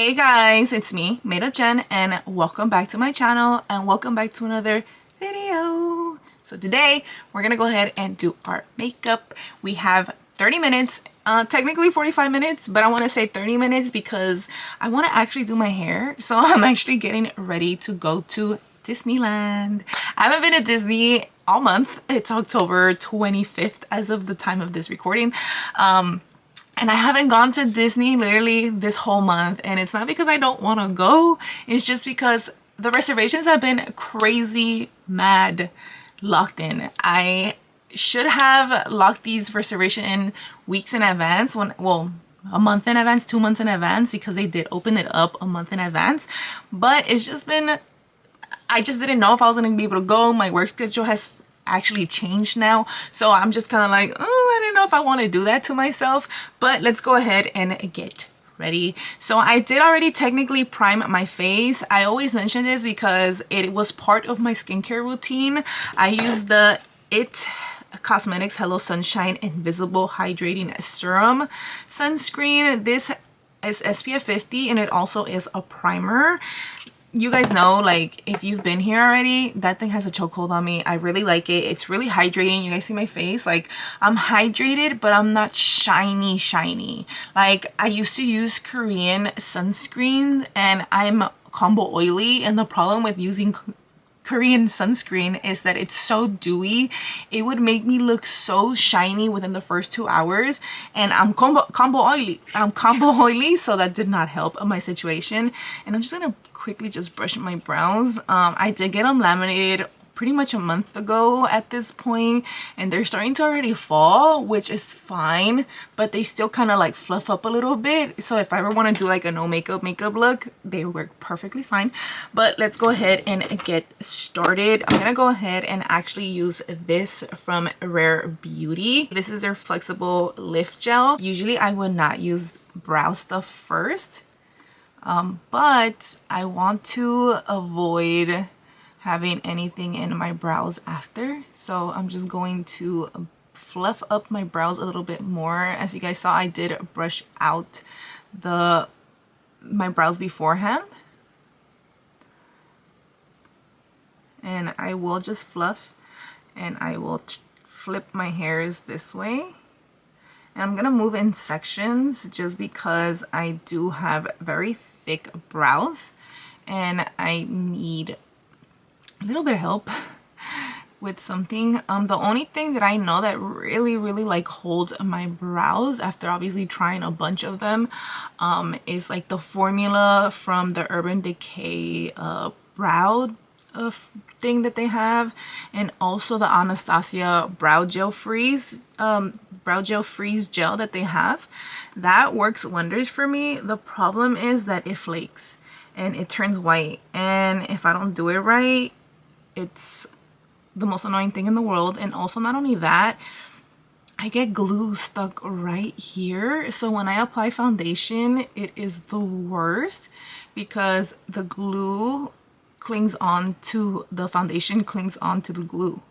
Hey guys, it's me, Made Up Jen, and welcome back to my channel and welcome back to another video. So today we're gonna go ahead and do our makeup. We have 30 minutes, technically 45 minutes, but I want to say 30 minutes because I want to actually do my hair. So I'm actually getting ready to go to Disneyland. I haven't been to Disney all month. It's October 25th as of the time of this recording. And I haven't gone to Disney literally this whole month, and it's not because I don't want to go, it's just because the reservations have been crazy mad locked in. I should have locked these reservations in weeks in advance, well, a month in advance, 2 months in advance, because they did open it up a month in advance. But it's just been, I just didn't know if I was going to be able to go. My work schedule has actually changed now, so I'm just kind of like, oh, I don't know if I want to do that to myself. But let's go ahead and get ready. So I did already technically prime my face. I always mention this because it was part of my skincare routine. I used the It Cosmetics Hello Sunshine Invisible Hydrating Serum sunscreen. This is SPF 50 and it also is a primer. You guys know, like, if you've been here already, that thing has a chokehold on me. I really like it. It's really hydrating. You guys see my face? Like, I'm hydrated, but I'm not shiny. Like, I used to use Korean sunscreen and I'm combo oily, and the problem with using Korean sunscreen is that it's so dewy. It would make me look so shiny within the first 2 hours, and I'm combo oily, so that did not help my situation. And I'm just gonna quickly just brush my brows. I did get them laminated pretty much a month ago at this point, and they're starting to already fall, which is fine, but they still kind of like fluff up a little bit. So if I ever want to do like a no makeup look, they work perfectly fine. But let's go ahead and get started. I'm gonna go ahead and actually use this from Rare Beauty. This is their flexible lift gel. Usually I would not use brow stuff first, but I want to avoid having anything in my brows after, so I'm just going to fluff up my brows a little bit more. As you guys saw, I did brush out my brows beforehand, and I will just fluff and I will flip my hairs this way. And I'm gonna move in sections just because I do have very thick brows and I need a little bit of help with something. The only thing that I know that really like holds my brows, after obviously trying a bunch of them, is like the formula from the Urban Decay brow thing that they have, and also the Anastasia brow gel freeze gel that they have. That works wonders for me. The problem is that it flakes and it turns white, and if I don't do it right, it's the most annoying thing in the world. And also, not only that, I get glue stuck right here, so when I apply foundation, it is the worst because the glue clings on to the foundation, clings on to the glue.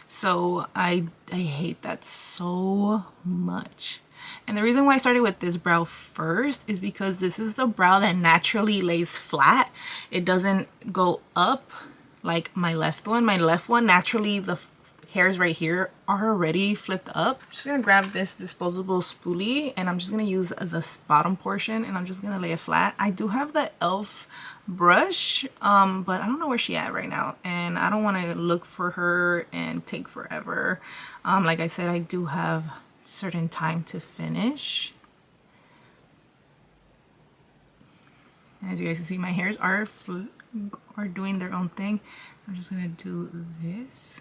So I hate that so much. And the reason why I started with this brow first is because this is the brow that naturally lays flat. It doesn't go up like my left one. My left one, naturally the hairs right here are already flipped up. I'm just gonna grab this disposable spoolie and I'm just gonna use the bottom portion and I'm just gonna lay it flat. I do have the e.l.f. brush, but I don't know where she at right now, and I don't want to look for her and take forever. Like I said, I do have certain time to finish. As you guys can see, my hairs are doing their own thing. I'm just gonna do this,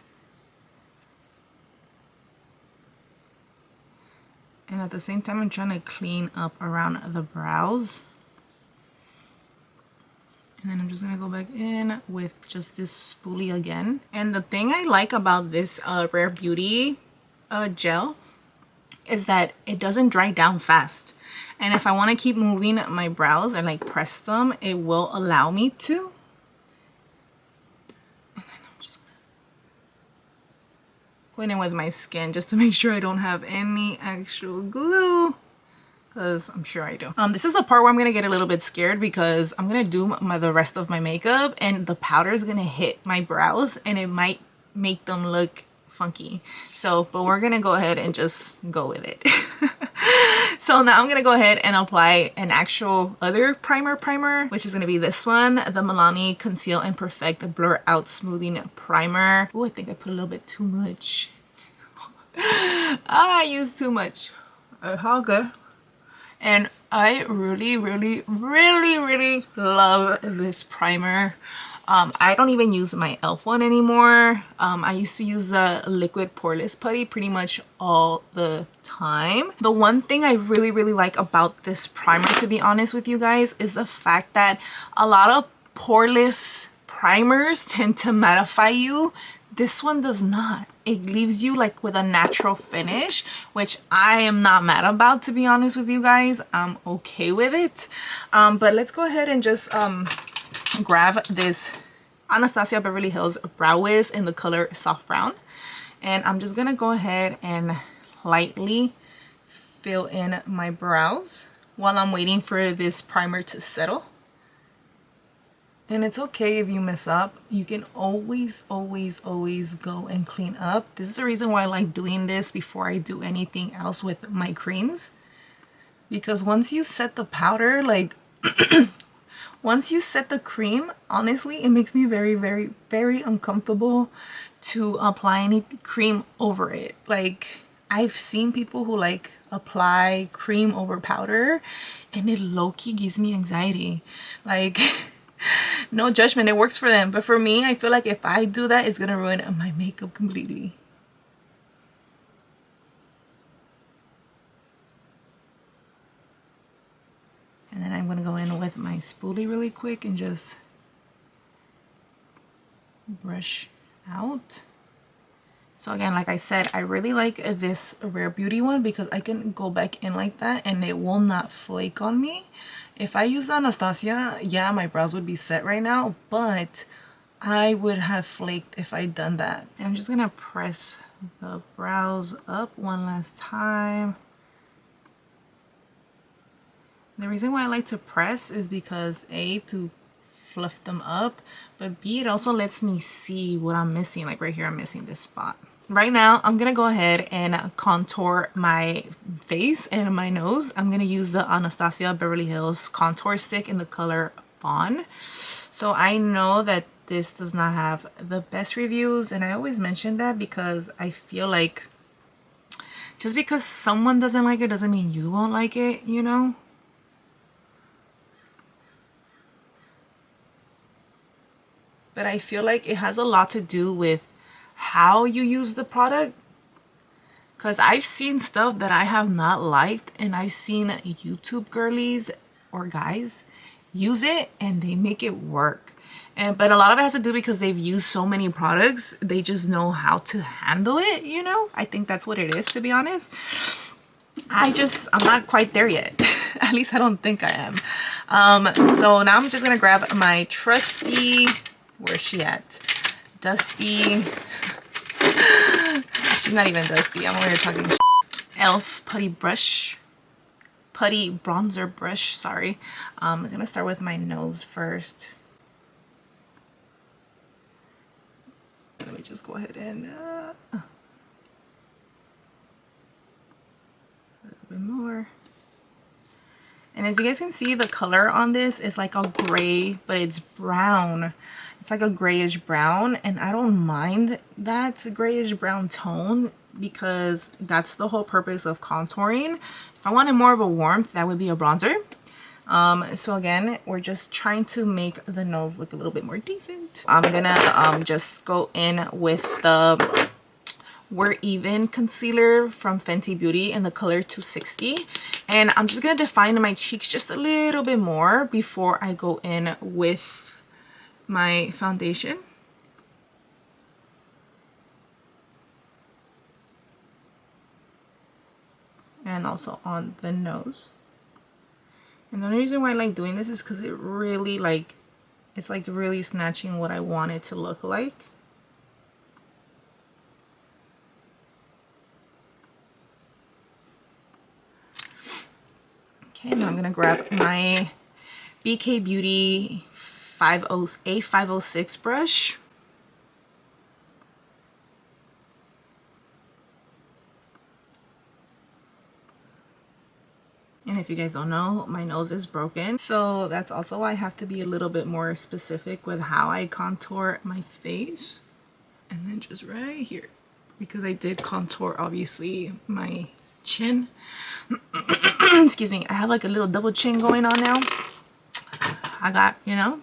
and at the same time I'm trying to clean up around the brows, and then I'm just gonna go back in with just this spoolie again. And the thing I like about this Rare Beauty gel is that it doesn't dry down fast, and if I want to keep moving my brows and like press them, it will allow me to. Going in with my skin just to make sure I don't have any actual glue, because I'm sure I do. This is the part where I'm gonna get a little bit scared because I'm gonna do the rest of my makeup and the powder is gonna hit my brows and it might make them look funky. So, but we're gonna go ahead and just go with it. So now I'm gonna go ahead and apply an actual other primer, which is gonna be this one, the Milani Conceal and Perfect Blur Out Smoothing Primer. Oh, I think I put a little bit too much. I used too much. How good. And I really love this primer. I don't even use my e.l.f. one anymore. I used to use the liquid poreless putty pretty much all the time. The one thing I really like about this primer, to be honest with you guys, is the fact that a lot of poreless primers tend to mattify you. This one does not. It leaves you like with a natural finish, which I am not mad about, to be honest with you guys. I'm okay with it. But let's go ahead and just grab this Anastasia Beverly Hills Brow Wiz in the color Soft Brown. And I'm just gonna go ahead and lightly fill in my brows while I'm waiting for this primer to settle. And it's okay if you mess up. You can always go and clean up. This is the reason why I like doing this before I do anything else with my creams. Because once you set the powder, like once you set the cream, honestly, it makes me very uncomfortable to apply any cream over it. Like, I've seen people who like apply cream over powder and it low-key gives me anxiety. Like, no judgment, it works for them, but for me, I feel like if I do that, it's gonna ruin my makeup completely. And then I'm gonna go in with my spoolie really quick and just brush out. So again, like I said, I really like this Rare Beauty one because I can go back in like that and it will not flake on me. If I used Anastasia, yeah, my brows would be set right now, but I would have flaked if I'd done that. And I'm just gonna press the brows up one last time. The reason why I like to press is because A, to fluff them up, but B, it also lets me see what I'm missing. Like right here, I'm missing this spot. Right now, I'm gonna go ahead and contour my face and my nose. I'm gonna use the Anastasia Beverly Hills contour stick in the color Fawn. So I know that this does not have the best reviews, and I always mention that because I feel like just because someone doesn't like it doesn't mean you won't like it, you know? But I feel like it has a lot to do with how you use the product, because I've seen stuff that I have not liked, and I've seen YouTube girlies or guys use it and they make it work. But a lot of it has to do because they've used so many products, they just know how to handle it, you know? I think that's what it is, to be honest. I'm not quite there yet. At least I don't think I am. So now I'm just gonna grab my trusty, where's she at? Dusty. She's not even dusty. I'm over here talking e.l.f. putty bronzer brush, sorry. I'm gonna start with my nose first. Let me just go ahead and a little bit more. And as you guys can see, the color on this is like a gray, but it's brown. It's like a grayish brown, and I don't mind that grayish brown tone because that's the whole purpose of contouring. If I wanted more of a warmth, that would be a bronzer. So again, we're just trying to make the nose look a little bit more decent. I'm gonna just go in with the We're Even concealer from Fenty Beauty in the color 260, and I'm just gonna define my cheeks just a little bit more before I go in with my foundation. And also on the nose. And the only reason why I like doing this is because it really it's like really snatching what I want it to look like. Okay, now I'm gonna grab my BK Beauty A506 brush. And if you guys don't know, my nose is broken. So that's also why I have to be a little bit more specific with how I contour my face. And then just right here, because I did contour obviously my chin. Excuse me, I have like a little double chin going on now. I got, you know,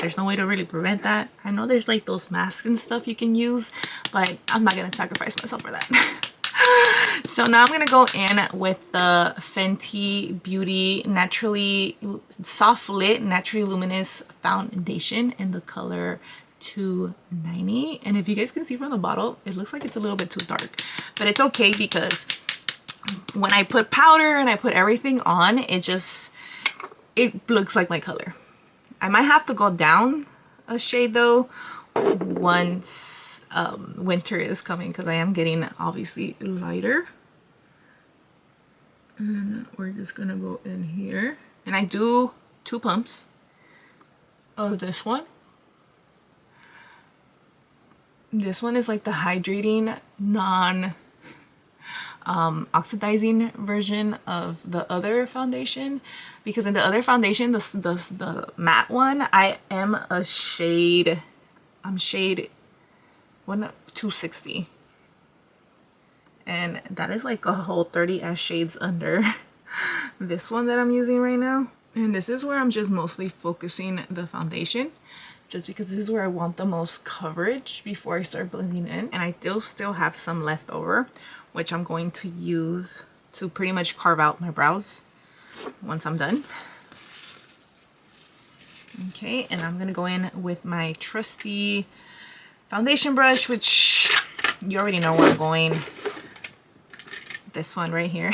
there's no way to really prevent that. I know there's like those masks and stuff you can use, but I'm not gonna sacrifice myself for that. So now I'm gonna go in with the Fenty Beauty Naturally Soft Lit Naturally Luminous Foundation in the color 290. And if you guys can see from the bottle, it looks like it's a little bit too dark, but it's okay because when I put powder and I put everything on, it looks like my color. I might have to go down a shade though once winter is coming, because I am getting obviously lighter. And we're just gonna go in here, and I do 2 pumps of this one. This one is like the hydrating, non oxidizing version of the other foundation, because in the other foundation, the matte one, I am a shade, I'm shade 260, and that is like a whole 30 shades under this one that I'm using right now. And this is where I'm just mostly focusing the foundation, just because this is where I want the most coverage before I start blending in. And I still have some left over, which I'm going to use to pretty much carve out my brows once I'm done. Okay, and I'm gonna go in with my trusty foundation brush, which you already know where I'm going. This one right here.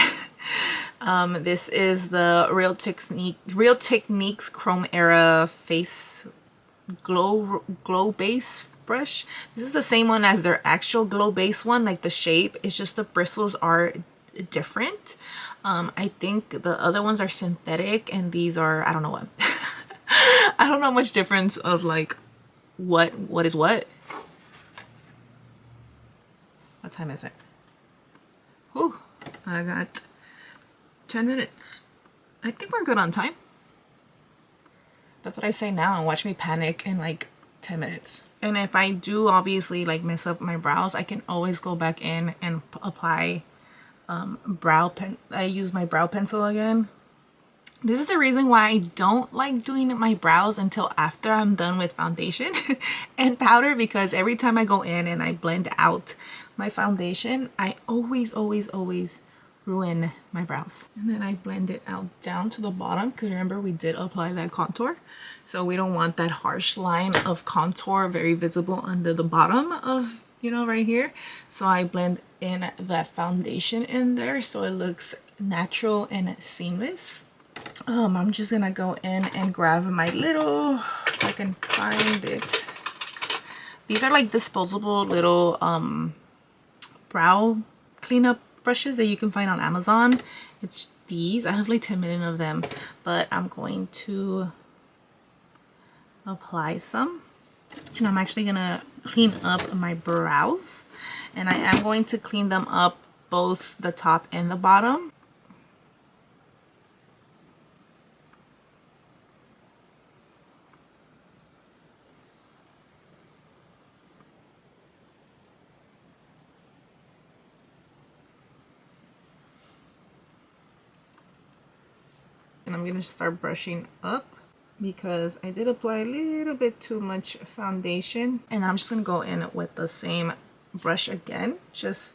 This is the Real Techniques Chrome Era Face Glow Base brush. This is the same one as their actual Glow Base one, like the shape. It's just the bristles are different. I think the other ones are synthetic and these are, I don't know what. I don't know much difference of like what is what. What time is it? Whew, I got 10 minutes. I think we're good on time. That's what I say now, and watch me panic in like 10 minutes. And if I do obviously like mess up my brows, I can always go back in and apply I use my brow pencil again. This is the reason why I don't like doing my brows until after I'm done with foundation and powder, because every time I go in and I blend out my foundation, I always ruin my brows. And then I blend it out down to the bottom, because remember we did apply that contour, so we don't want that harsh line of contour very visible under the bottom of, you know, right here. So I blend in that foundation in there so it looks natural and seamless. I'm just gonna go in and grab my little, if I can find it. These are like disposable little brow cleanup brushes that you can find on Amazon. It's these. I have like 10 million of them, but I'm going to apply some, and I'm actually gonna clean up my brows, and I am going to clean them up both the top and the bottom. And I'm gonna start brushing up because I did apply a little bit too much foundation, and I'm just gonna go in with the same brush again, just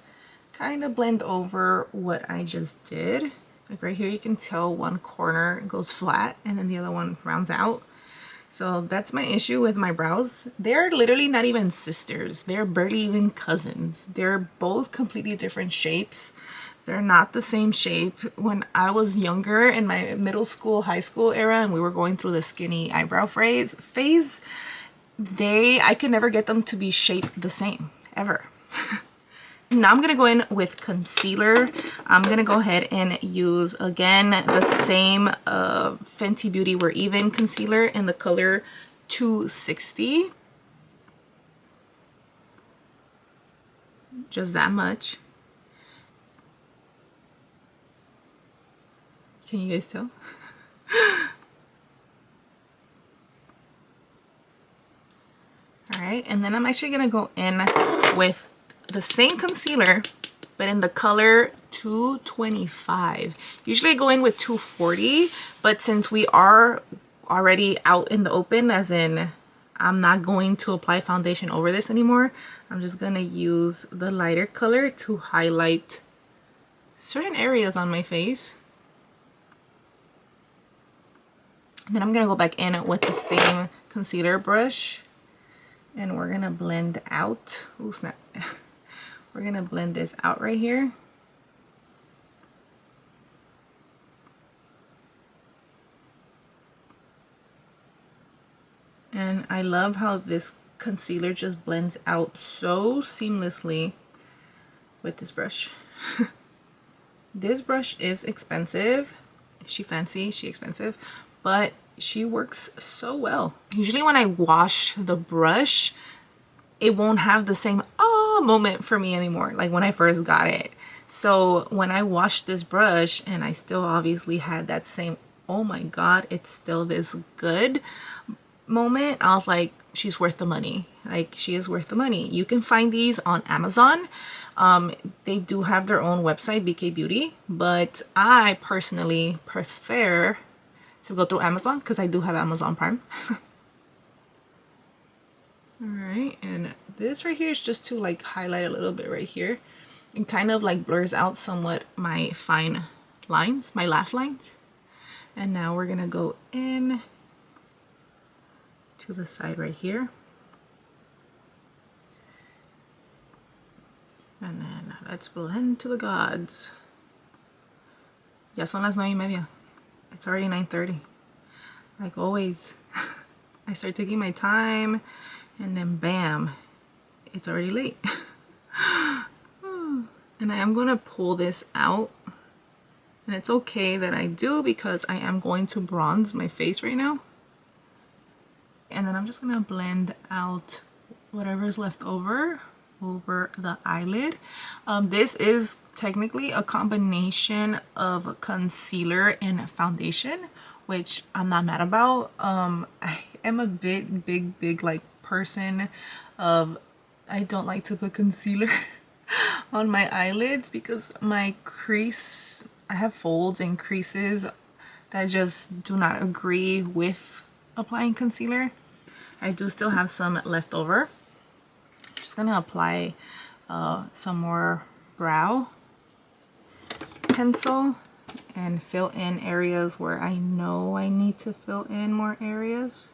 kind of blend over what I just did. Like right here you can tell one corner goes flat and then the other one rounds out. So that's my issue with my brows. They're literally not even sisters, they're barely even cousins. They're both completely different shapes. They're not the same shape. When I was younger in my middle school, high school era, and we were going through the skinny eyebrow phase, I could never get them to be shaped the same, ever. Now I'm going to go in with concealer. I'm going to go ahead and use, again, the same Fenty Beauty We're Even concealer in the color 260. Just that much. Can you guys tell? Alright, and then I'm actually going to go in with the same concealer, but in the color 225. Usually I go in with 240, but since we are already out in the open, as in I'm not going to apply foundation over this anymore, I'm just going to use the lighter color to highlight certain areas on my face. And then I'm going to go back in with the same concealer brush, and we're going to blend out. Ooh, snap. We're going to blend this out right here. And I love how this concealer just blends out so seamlessly with this brush. This brush is expensive. If she fancy, she expensive, but she works so well. Usually when I wash the brush, it won't have the same moment for me anymore, like when I first got it. So when I washed this brush and I still obviously had that same, oh my god, it's still this good moment, I was like, she's worth the money. Like, she is worth the money. You can find these on Amazon. They do have their own website, BK Beauty, but I personally prefer to go through Amazon because I do have Amazon Prime. Alright, and this right here is just to like highlight a little bit right here. It kind of like blurs out somewhat my fine lines, my laugh lines. And now we're gonna go in to the side right here. And then let's blend to the gods. Ya son las 9:30. It's already 9:30. Like always. I start taking my time, and then bam, it's already late. And I am going to pull this out, and it's okay that I do because I am going to bronze my face right now. And then I'm just going to blend out whatever is left over the eyelid. This is technically a combination of concealer and foundation, which I'm not mad about. I am a big like person of, I don't like to put concealer on my eyelids because my crease, I have folds and creases that just do not agree with applying concealer. I do still have some left over. Just gonna apply some more brow pencil and fill in areas where I know I need to fill in more areas.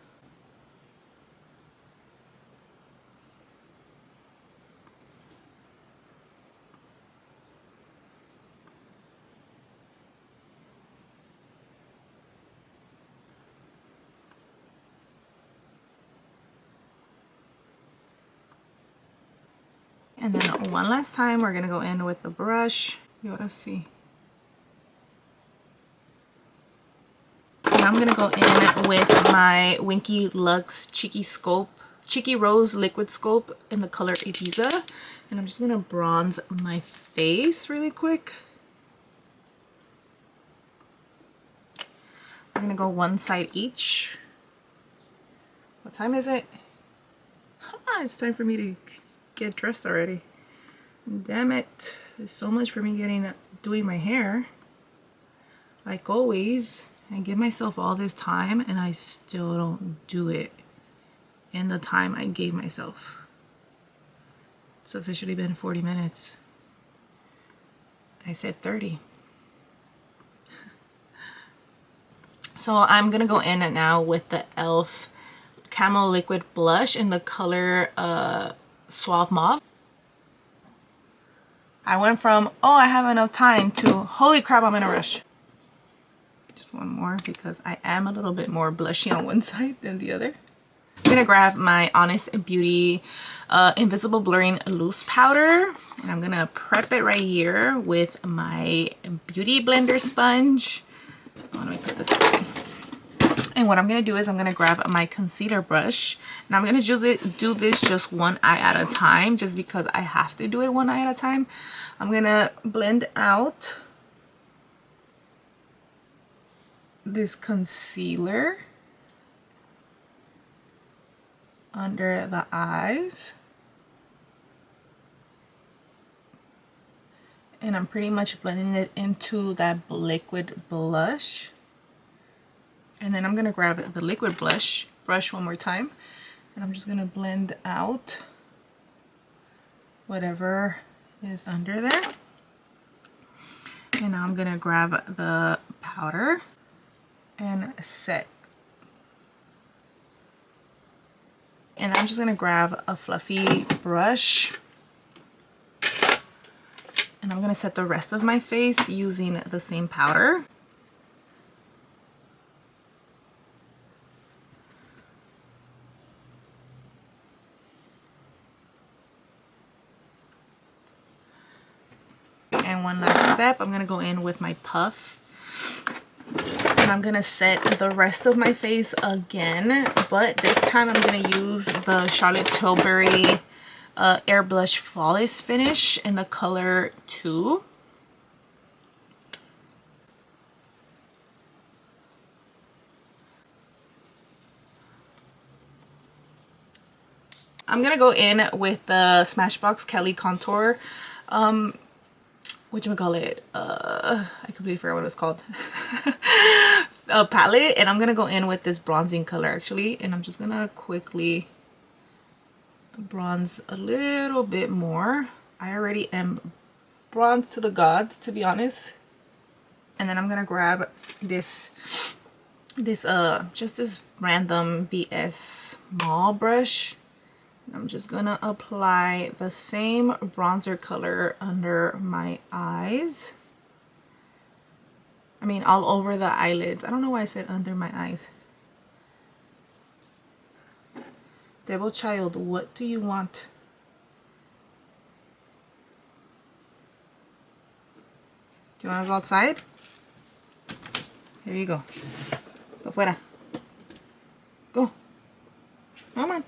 And then one last time, we're gonna go in with the brush. Y ahora sí. And I'm gonna go in with my Winky Lux Cheeky Rose Liquid Scope in the color Ibiza. And I'm just gonna bronze my face really quick. I'm gonna go one side each. What time is it? It's time for me to get dressed already. Damn it. There's so much for me doing my hair. Like always, I give myself all this time and I still don't do it in the time I gave myself. It's officially been 40 minutes. I said 30. So I'm gonna go in now with the e.l.f. Camo Liquid Blush in the color Suave Mauve. I went from, oh, I have enough time, to, holy crap, I'm in a rush. Just one more because I am a little bit more blushy on one side than the other. I'm gonna grab my Honest Beauty Invisible Blurring Loose Powder, and I'm gonna prep it right here with my Beauty Blender sponge. Oh, let me put this away. And what I'm gonna do is I'm gonna grab my concealer brush, and I'm gonna do this just one eye at a time, just because I have to do it one eye at a time. I'm gonna blend out this concealer under the eyes, and I'm pretty much blending it into that liquid blush. And then I'm gonna grab the liquid brush one more time, and I'm just gonna blend out whatever is under there. And now I'm gonna grab the powder and set. And I'm just gonna grab a fluffy brush, and I'm gonna set the rest of my face using the same powder. And one last step, I'm gonna go in with my puff, and I'm gonna set the rest of my face again, but this time I'm gonna use the Charlotte Tilbury Air Blush Flawless Finish in the color 2. I'm gonna go in with the Smashbox Kelly Contour whatchamacallit, I completely forgot what it was called. A palette, and I'm gonna go in with this bronzing color actually, and I'm just gonna quickly bronze a little bit more. I already am bronzed to the gods, to be honest. And then I'm gonna grab this just this random BS small brush. I'm just gonna apply the same bronzer color under my eyes. I mean, all over the eyelids. I don't know why I said under my eyes. Devil child, what do you want? Do you want to go outside? Here you go. Go fuera. Go. Come on.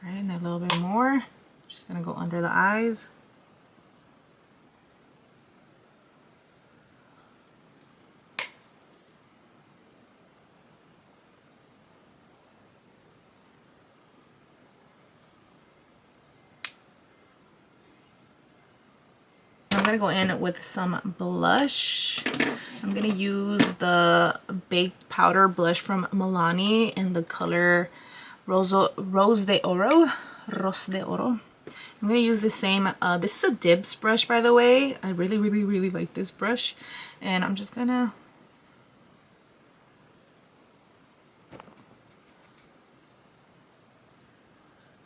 Alright, and a little bit more. Just gonna go under the eyes. I'm gonna go in with some blush. I'm gonna use the baked powder blush from Milani in the color Rose de Oro. I'm gonna use the same, this is a Dibs brush, by the way. I really like this brush, and I'm just gonna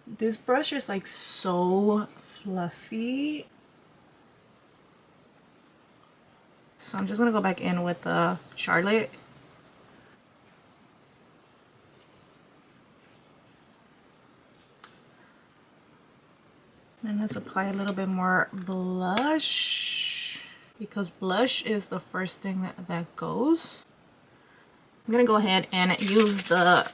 this brush is like so fluffy. So I'm just gonna go back in with the Charlotte. And let's apply a little bit more blush, because blush is the first thing that goes. I'm gonna go ahead and use the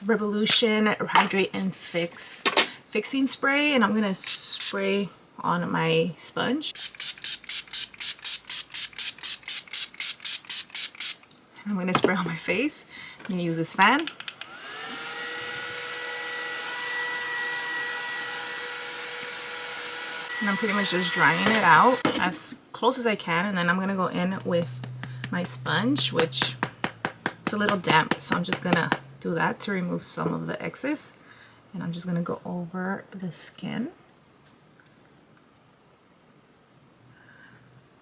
Revolution Hydrate and Fix fixing spray, and I'm gonna spray on my sponge. I'm gonna spray on my face. I'm gonna use this fan. And I'm pretty much just drying it out as close as I can, and then I'm gonna go in with my sponge, which is a little damp, so I'm just gonna do that to remove some of the excess, and I'm just gonna go over the skin.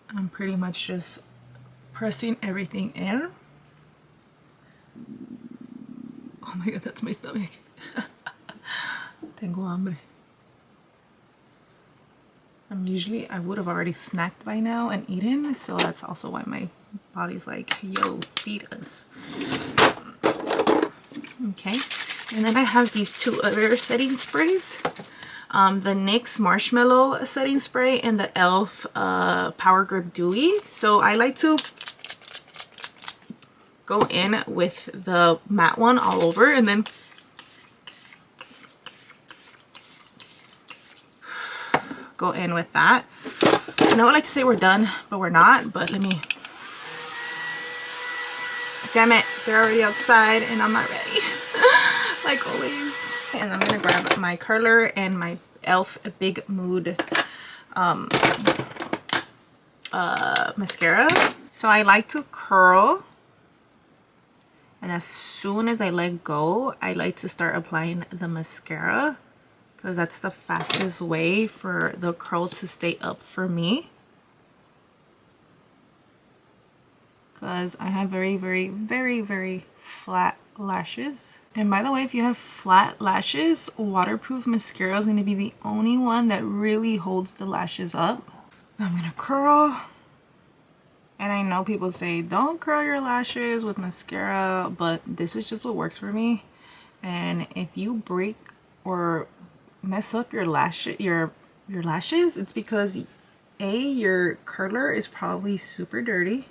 I'm pretty much just pressing everything in. Oh my god, that's my stomach. Tengo hambre. I would have already snacked by now and eaten, so that's also why my body's like, yo, feed us. Okay, And then I have these two other setting sprays. The NYX Marshmallow setting spray and the e.l.f. Power Grip Dewy. So I like to go in with the matte one all over and then go in with that. And I would like to say we're done, but we're not. But let me... Damn it, they're already outside and I'm not ready. Like always. And I'm gonna grab my curler and my e.l.f. Big Mood mascara. So I like to curl, and as soon as I let go, I like to start applying the mascara, because that's the fastest way for the curl to stay up for me. Because I have very, very, very, very flat lashes. And by the way, if you have flat lashes, waterproof mascara is going to be the only one that really holds the lashes up. I'm going to curl. And I know people say don't curl your lashes with mascara, but this is just what works for me. And if you break or mess up your lashes, it's because A, your curler is probably super dirty,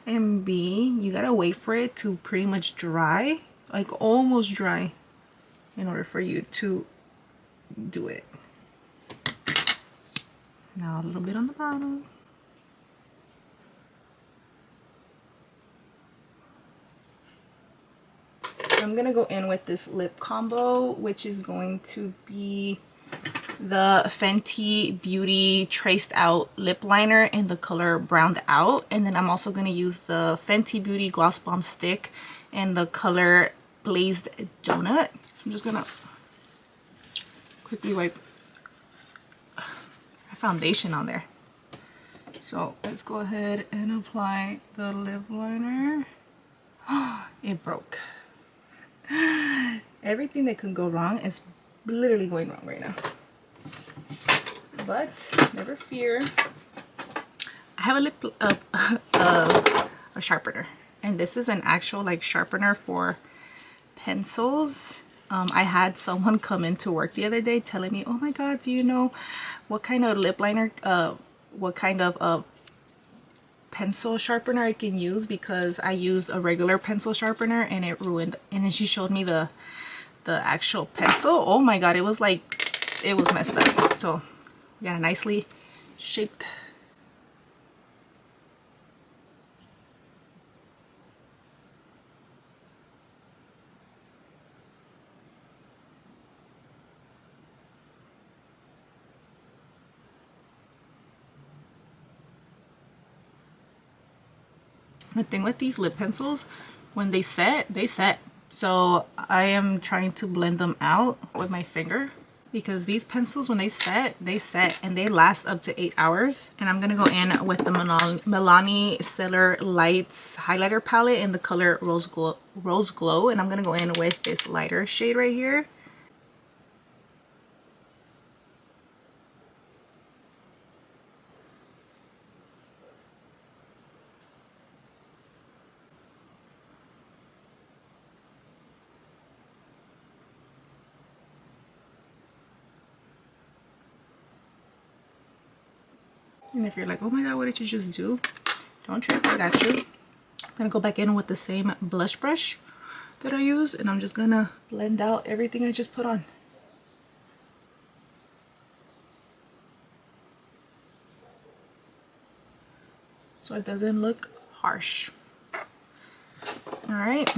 and B, you gotta wait for it to pretty much dry, like almost dry, in order for you to do it. Now a little bit on the bottom. I'm gonna go in with this lip combo, which is going to be the Fenty Beauty Traced Out Lip Liner in the color Browned Out. And then I'm also gonna use the Fenty Beauty Gloss Bomb Stick in the color Glazed Donut. So I'm just gonna quickly wipe my foundation on there. So let's go ahead and apply the lip liner. It broke. Everything that could go wrong is literally going wrong right now. But never fear. I have a lip a sharpener, and this is an actual like sharpener for pencils. I had someone come into work the other day telling me, oh my god, do you know what kind of lip liner, what kind of pencil sharpener I can use, because I used a regular pencil sharpener and it ruined. And then she showed me the actual pencil. Oh my god, it was like, it was messed up. So we got a nicely shaped The thing with these lip pencils, when they set, they set. So I am trying to blend them out with my finger, because these pencils, when they set and they last up to 8 hours. And I'm gonna go in with the Milani Stellar Lights highlighter palette in the color Rose Glow, and I'm gonna go in with this lighter shade right here. And if you're like, oh my god, what did you just do? Don't trip, I got you. I'm gonna go back in with the same blush brush that I use, and I'm just gonna blend out everything I just put on. So it doesn't look harsh. Alright.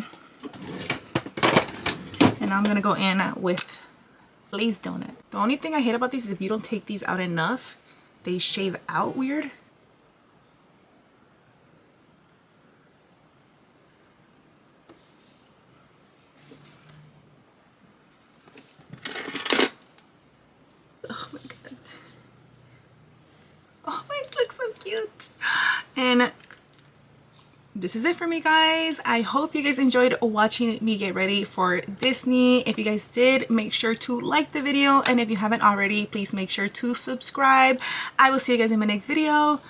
And now I'm gonna go in with Glazed Donut. The only thing I hate about these is if you don't take these out enough, they shave out weird. Oh my god. Oh my, it looks so cute. And this is it for me, guys. I hope you guys enjoyed watching me get ready for Disney. If you guys did, make sure to like the video, and if you haven't already, please make sure to subscribe. I will see you guys in my next video.